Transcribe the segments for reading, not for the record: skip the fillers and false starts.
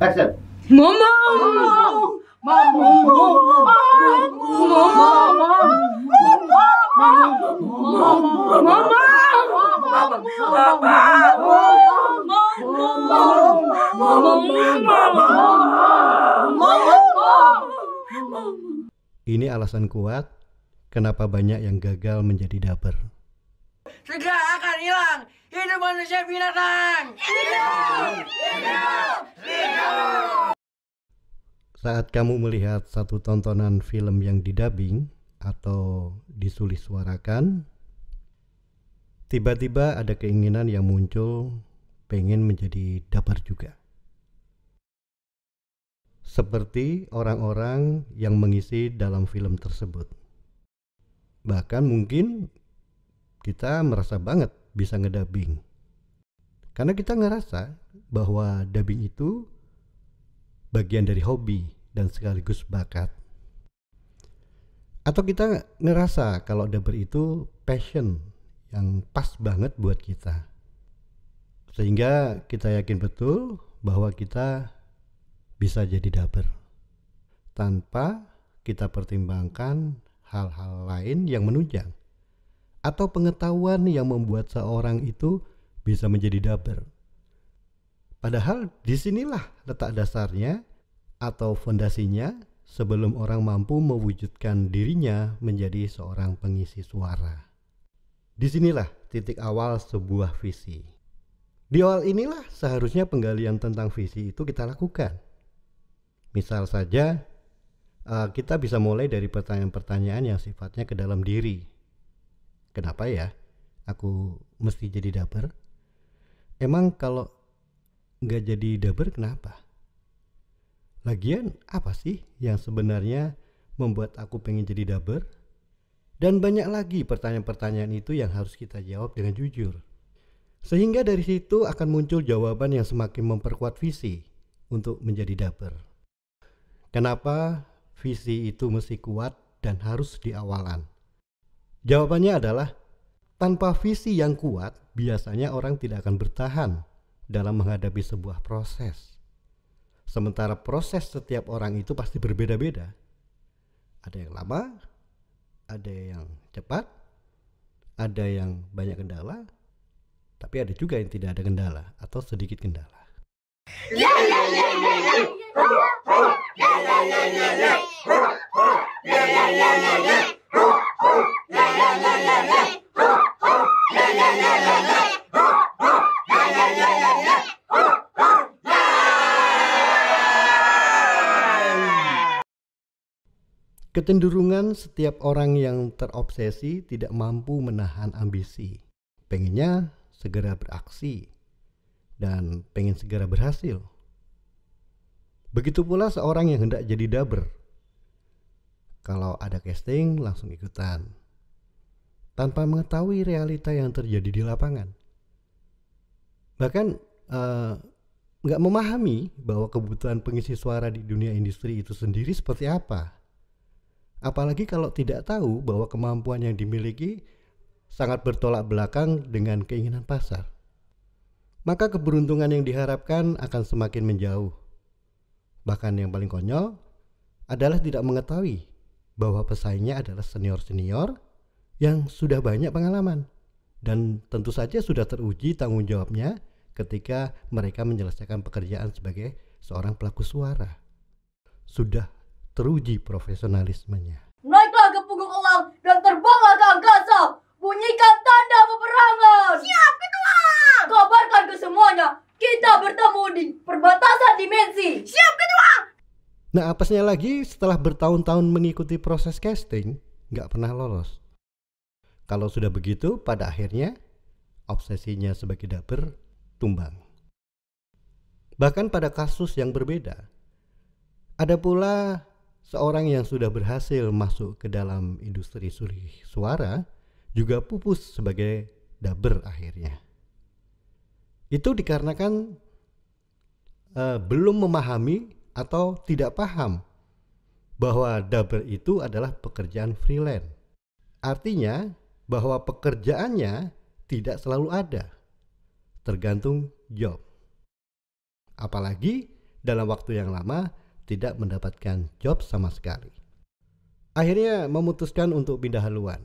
Action. Mama. Ini alasan kuat kenapa banyak yang gagal menjadi dubber. Segera akan hilang hidup manusia binatang. Saat kamu melihat satu tontonan film yang didubbing atau disulis-suarakan, tiba-tiba ada keinginan yang muncul pengen menjadi dubber juga. Seperti orang-orang yang mengisi dalam film tersebut. Bahkan mungkin kita merasa banget bisa ngedubbing. Karena kita ngerasa bahwa dubbing itu bagian dari hobi dan sekaligus bakat. Atau kita ngerasa kalau dubber itu passion yang pas banget buat kita. Sehingga kita yakin betul bahwa kita bisa jadi dubber tanpa kita pertimbangkan hal-hal lain yang menunjang atau pengetahuan yang membuat seorang itu bisa menjadi dubber. Padahal disinilah letak dasarnya atau fondasinya sebelum orang mampu mewujudkan dirinya menjadi seorang pengisi suara. Disinilah titik awal sebuah visi. Di awal inilah seharusnya penggalian tentang visi itu kita lakukan. Misal saja kita bisa mulai dari pertanyaan-pertanyaan yang sifatnya ke dalam diri. Kenapa ya aku mesti jadi dubber? Emang kalau nggak jadi dubber kenapa? Lagian apa sih yang sebenarnya membuat aku pengen jadi dubber? Dan banyak lagi pertanyaan-pertanyaan itu yang harus kita jawab dengan jujur. Sehingga dari situ akan muncul jawaban yang semakin memperkuat visi untuk menjadi dubber. Kenapa visi itu mesti kuat dan harus di awalan? Jawabannya adalah tanpa visi yang kuat biasanya orang tidak akan bertahan dalam menghadapi sebuah proses. Sementara proses setiap orang itu pasti berbeda-beda. Ada yang lama, ada yang cepat, ada yang banyak kendala, tapi ada juga yang tidak ada kendala atau sedikit kendala. Kecenderungan setiap orang yang terobsesi tidak mampu menahan ambisi. Pengennya segera beraksi dan pengen segera berhasil. Begitu pula seorang yang hendak jadi dubber. Kalau ada casting langsung ikutan. Tanpa mengetahui realita yang terjadi di lapangan. Bahkan nggak memahami bahwa kebutuhan pengisi suara di dunia industri itu sendiri seperti apa. Apalagi kalau tidak tahu bahwa kemampuan yang dimiliki sangat bertolak belakang dengan keinginan pasar. Maka keberuntungan yang diharapkan akan semakin menjauh. Bahkan yang paling konyol adalah tidak mengetahui bahwa pesaingnya adalah senior-senior yang sudah banyak pengalaman. Dan tentu saja sudah teruji tanggung jawabnya ketika mereka menyelesaikan pekerjaan sebagai seorang pelaku suara. Sudah teruji profesionalismenya. Naiklah ke punggung elang dan terbanglah ke angkasa. Bunyikan tanda peperangan. Siap, ketua. Kabarkan ke semuanya, kita bertemu di perbatasan dimensi. Siap, ketua. Nah, apesnya lagi setelah bertahun-tahun mengikuti proses casting, nggak pernah lolos. Kalau sudah begitu, pada akhirnya obsesinya sebagai dubber tumbang. Bahkan pada kasus yang berbeda, ada pula seorang yang sudah berhasil masuk ke dalam industri suara juga pupus sebagai dubber akhirnya. Itu dikarenakan belum memahami atau tidak paham bahwa dubber itu adalah pekerjaan freelance. Artinya bahwa pekerjaannya tidak selalu ada, tergantung job. Apalagi dalam waktu yang lama tidak mendapatkan job sama sekali. Akhirnya memutuskan untuk pindah haluan.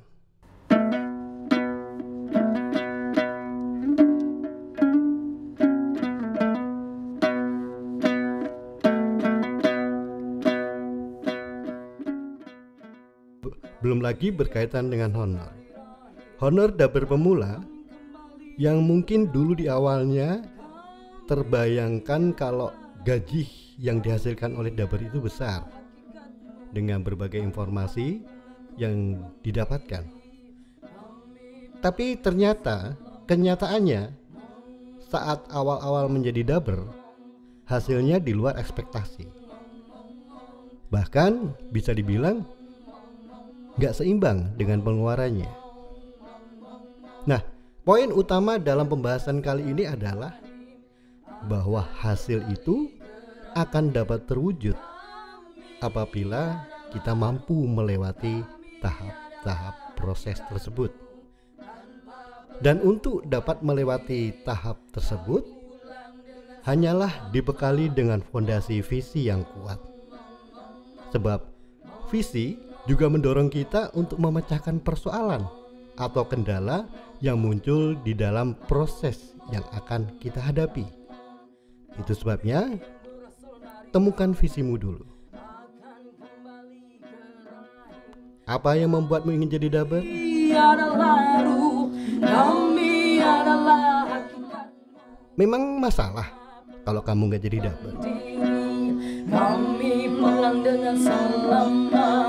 Belum lagi berkaitan dengan honor. Honor dubber pemula yang mungkin dulu di awalnya terbayangkan kalau gaji yang dihasilkan oleh dubber itu besar dengan berbagai informasi yang didapatkan. Tapi ternyata kenyataannya saat awal-awal menjadi dubber, hasilnya di luar ekspektasi. Bahkan bisa dibilang gak seimbang dengan pengeluarannya. Nah, poin utama dalam pembahasan kali ini adalah bahwa hasil itu akan dapat terwujud apabila kita mampu melewati tahap-tahap proses tersebut. Dan untuk dapat melewati tahap tersebut, hanyalah dibekali dengan fondasi visi yang kuat. Sebab visi juga mendorong kita untuk memecahkan persoalan atau kendala yang muncul di dalam proses yang akan kita hadapi. Itu sebabnya temukan visimu dulu. Apa yang membuatmu ingin jadi dubber? Memang masalah kalau kamu gak jadi dubber. Kami pulang dengan selamat.